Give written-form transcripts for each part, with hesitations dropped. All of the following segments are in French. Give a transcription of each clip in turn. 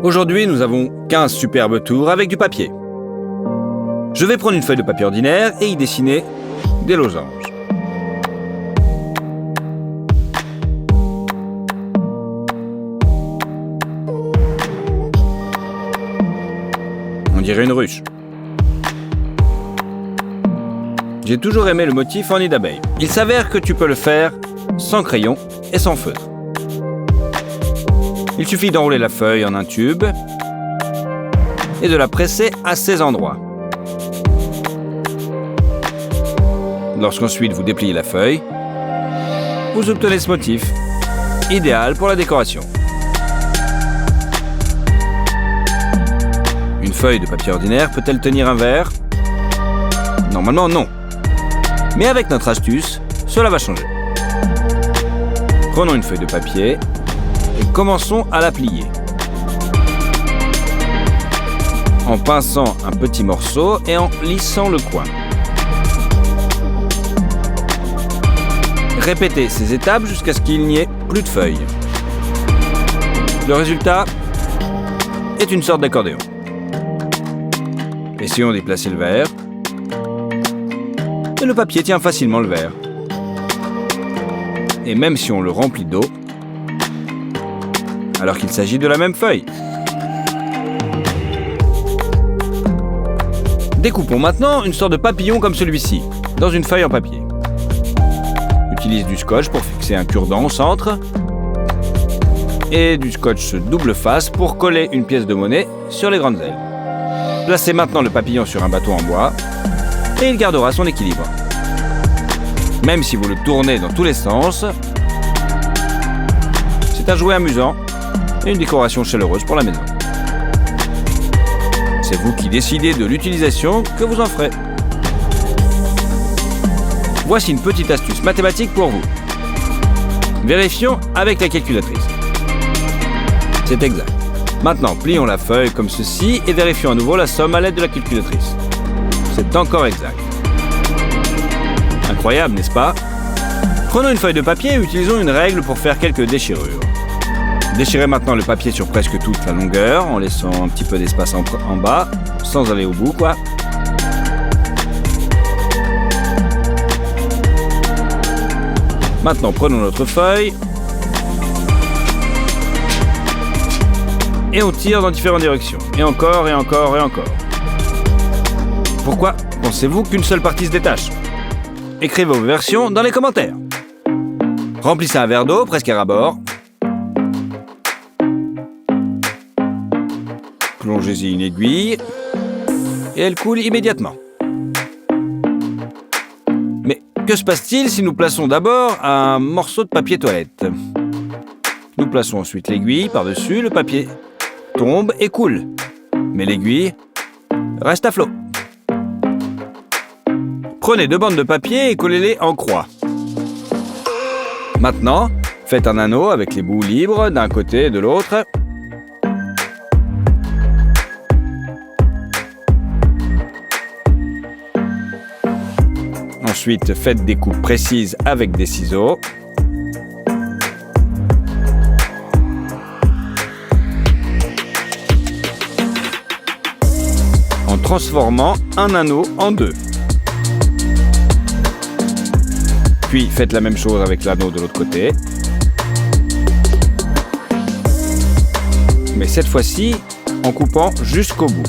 Aujourd'hui, nous avons 15 superbes tours avec du papier. Je vais prendre une feuille de papier ordinaire et y dessiner des losanges. On dirait une ruche. J'ai toujours aimé le motif en nid d'abeille. Il s'avère que tu peux le faire sans crayon et sans feutre. Il suffit d'enrouler la feuille en un tube et de la presser à ces endroits. Lorsqu'ensuite vous dépliez la feuille, vous obtenez ce motif, idéal pour la décoration. Une feuille de papier ordinaire peut-elle tenir un verre? Normalement non. Mais avec notre astuce, cela va changer. Prenons une feuille de papier et commençons à la plier. En pinçant un petit morceau et en lissant le coin. Répétez ces étapes jusqu'à ce qu'il n'y ait plus de feuilles. Le résultat est une sorte d'accordéon. Essayons d'y placer le verre. Et le papier tient facilement le verre. Et même si on le remplit d'eau, alors qu'il s'agit de la même feuille. Découpons maintenant une sorte de papillon comme celui-ci, dans une feuille en papier. Utilise du scotch pour fixer un cure-dent au centre et du scotch double face pour coller une pièce de monnaie sur les grandes ailes. Placez maintenant le papillon sur un bâton en bois et il gardera son équilibre. Même si vous le tournez dans tous les sens, c'est un jouet amusant et une décoration chaleureuse pour la maison. C'est vous qui décidez de l'utilisation que vous en ferez. Voici une petite astuce mathématique pour vous. Vérifions avec la calculatrice. C'est exact. Maintenant, plions la feuille comme ceci et vérifions à nouveau la somme à l'aide de la calculatrice. C'est encore exact. Incroyable, n'est-ce pas? Prenons une feuille de papier et utilisons une règle pour faire quelques déchirures. Déchirez maintenant le papier sur presque toute la longueur, en laissant un petit peu d'espace en bas, sans aller au bout, quoi. Maintenant, prenons notre feuille et on tire dans différentes directions. Et encore, et encore, et encore. Pourquoi pensez-vous qu'une seule partie se détache? Écrivez vos versions dans les commentaires. Remplissez un verre d'eau presque à ras-bord. Plongez-y une aiguille et elle coule immédiatement. Mais que se passe-t-il si nous plaçons d'abord un morceau de papier toilette? Nous plaçons ensuite l'aiguille par-dessus, le papier tombe et coule. Mais l'aiguille reste à flot. Prenez 2 bandes de papier et collez-les en croix. Maintenant, faites un anneau avec les bouts libres d'un côté et de l'autre. Ensuite, faites des coupes précises avec des ciseaux. En transformant un anneau en 2. Puis faites la même chose avec l'anneau de l'autre côté. Mais cette fois-ci, en coupant jusqu'au bout.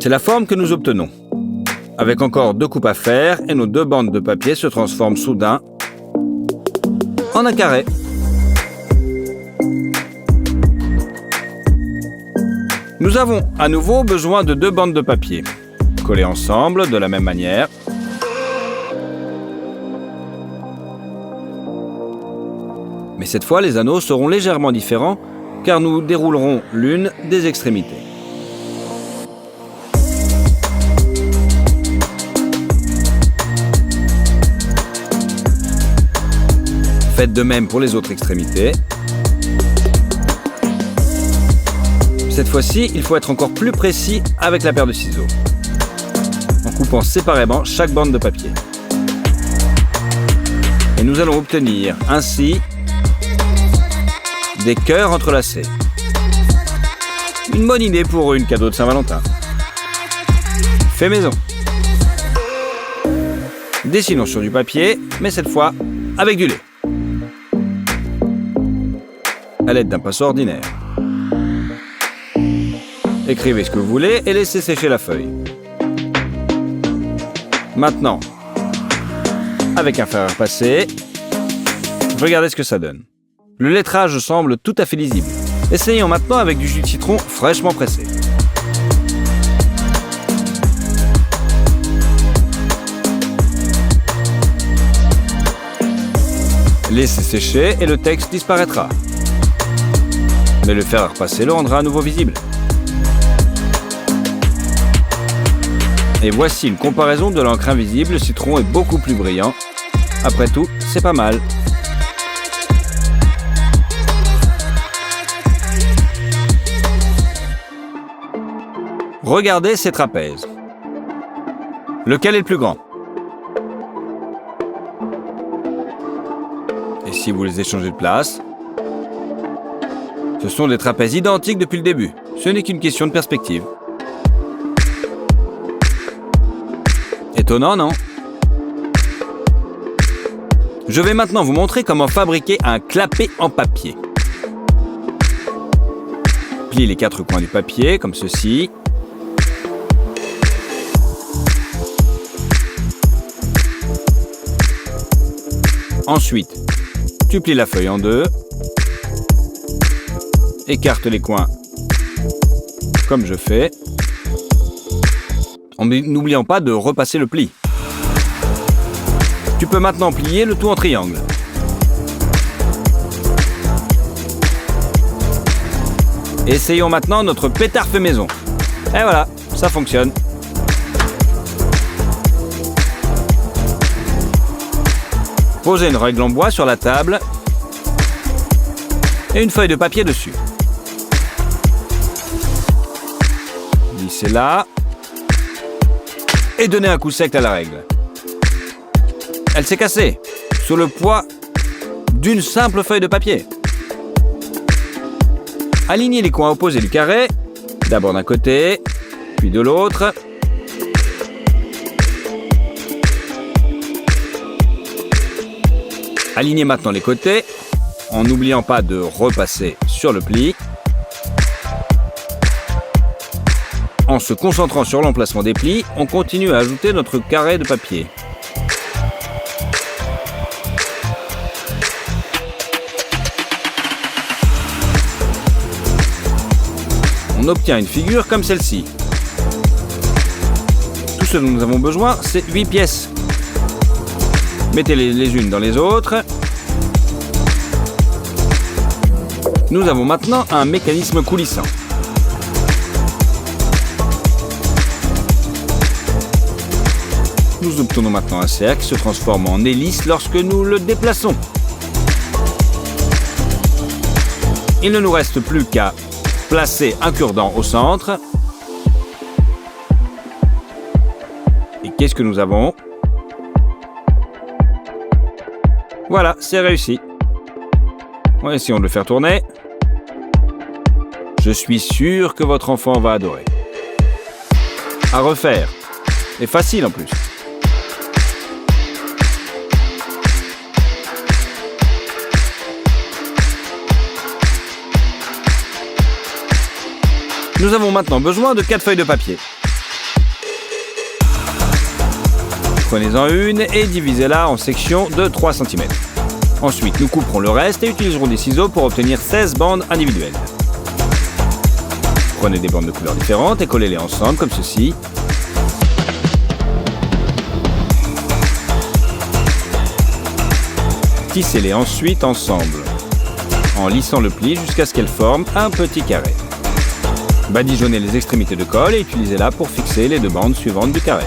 C'est la forme que nous obtenons. Avec encore 2 coupes à faire et nos 2 bandes de papier se transforment soudain en un carré. Nous avons à nouveau besoin de 2 bandes de papier, collées ensemble de la même manière. Mais cette fois, les anneaux seront légèrement différents car nous déroulerons l'une des extrémités. Faites de même pour les autres extrémités. Cette fois-ci, il faut être encore plus précis avec la paire de ciseaux. En coupant séparément chaque bande de papier. Et nous allons obtenir ainsi des cœurs entrelacés. Une bonne idée pour une cadeau de Saint-Valentin. Fait maison. Dessinons sur du papier, mais cette fois avec du lait. À l'aide d'un pinceau ordinaire. Écrivez ce que vous voulez et laissez sécher la feuille. Maintenant, avec un fer à repasser, regardez ce que ça donne. Le lettrage semble tout à fait lisible. Essayons maintenant avec du jus de citron fraîchement pressé. Laissez sécher et le texte disparaîtra. Mais le fer à repasser le rendra à nouveau visible. Et voici une comparaison de l'encre invisible. Le citron est beaucoup plus brillant. Après tout, c'est pas mal. Regardez ces trapèzes. Lequel est le plus grand? Et si vous les échangez de place? Ce sont des trapèzes identiques depuis le début. Ce n'est qu'une question de perspective. Étonnant, non? Je vais maintenant vous montrer comment fabriquer un clapet en papier. Pliez les 4 coins du papier, comme ceci. Ensuite, tu plies la feuille en deux. Écarte les coins, comme je fais, en n'oubliant pas de repasser le pli. Tu peux maintenant plier le tout en triangle. Essayons maintenant notre pétard fait maison. Et voilà, ça fonctionne. Posez une règle en bois sur la table et une feuille de papier dessus. Lissez-la et donnez un coup sec à la règle. Elle s'est cassée sous le poids d'une simple feuille de papier. Alignez les coins opposés du carré, d'abord d'un côté, puis de l'autre. Alignez maintenant les côtés, en n'oubliant pas de repasser sur le pli. En se concentrant sur l'emplacement des plis, on continue à ajouter notre carré de papier. On obtient une figure comme celle-ci. Tout ce dont nous avons besoin, c'est 8 pièces. Mettez-les les unes dans les autres. Nous avons maintenant un mécanisme coulissant. Nous obtenons maintenant un cercle qui se transforme en hélice lorsque nous le déplaçons. Il ne nous reste plus qu'à placer un cure-dent au centre. Et qu'est-ce que nous avons? Voilà, c'est réussi. On va essayer de le faire tourner. Je suis sûr que votre enfant va adorer. À refaire. Et facile en plus. Nous avons maintenant besoin de 4 feuilles de papier. Prenez-en une et divisez-la en sections de 3 cm. Ensuite, nous couperons le reste et utiliserons des ciseaux pour obtenir 16 bandes individuelles. Prenez des bandes de couleurs différentes et collez-les ensemble comme ceci. Tissez-les ensuite ensemble, en lissant le pli jusqu'à ce qu'elles forment un petit carré. Badigeonnez les extrémités de colle et utilisez-la pour fixer les 2 bandes suivantes du carré.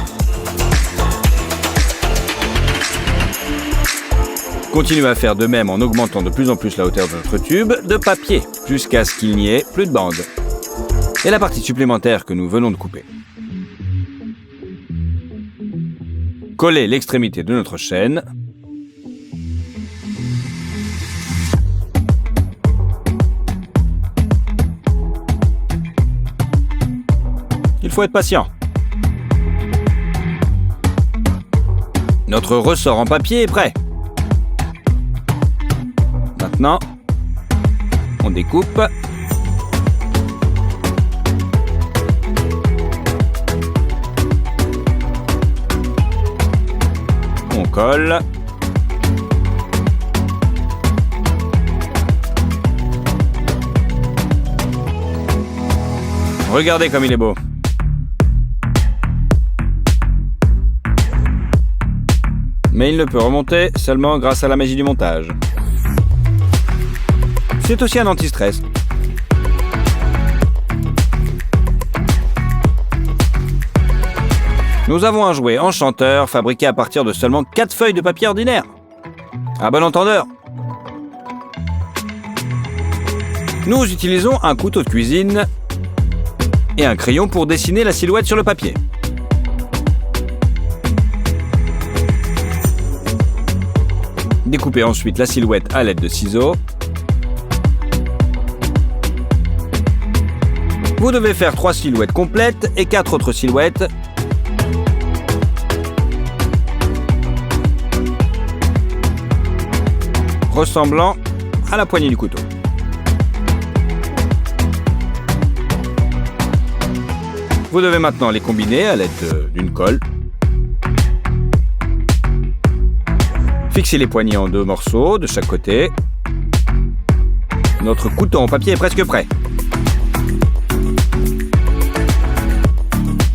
Continuez à faire de même en augmentant de plus en plus la hauteur de notre tube de papier, jusqu'à ce qu'il n'y ait plus de bandes. Et la partie supplémentaire que nous venons de couper. coller l'extrémité de notre chaîne. Il faut être patient. Notre ressort en papier est prêt. Maintenant, on découpe. On colle. Regardez comme il est beau. Mais il ne peut remonter seulement grâce à la magie du montage. C'est aussi un anti-stress. Nous avons un jouet enchanteur fabriqué à partir de seulement 4 feuilles de papier ordinaire. À bon entendeur. Nous utilisons un couteau de cuisine et un crayon pour dessiner la silhouette sur le papier. Découpez ensuite la silhouette à l'aide de ciseaux. Vous devez faire 3 silhouettes complètes et 4 autres silhouettes. Ressemblant à la poignée du couteau. Vous devez maintenant les combiner à l'aide d'une colle. Fixez les poignées en 2 morceaux de chaque côté. Notre couteau en papier est presque prêt.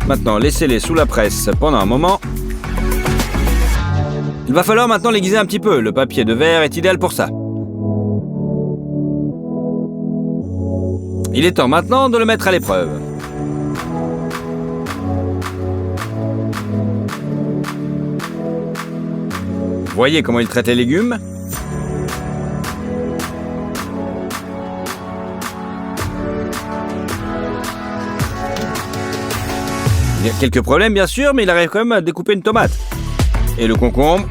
Maintenant, laissez-les sous la presse pendant un moment. Il va falloir maintenant l'aiguiser un petit peu. Le papier de verre est idéal pour ça. Il est temps maintenant de le mettre à l'épreuve. Voyez comment il traite les légumes. Il y a quelques problèmes bien sûr, mais il arrive quand même à découper une tomate. Et le concombre,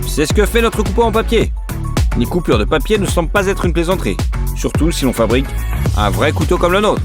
c'est ce que fait notre couteau en papier. Les coupures de papier ne semblent pas être une plaisanterie, surtout si l'on fabrique un vrai couteau comme le nôtre.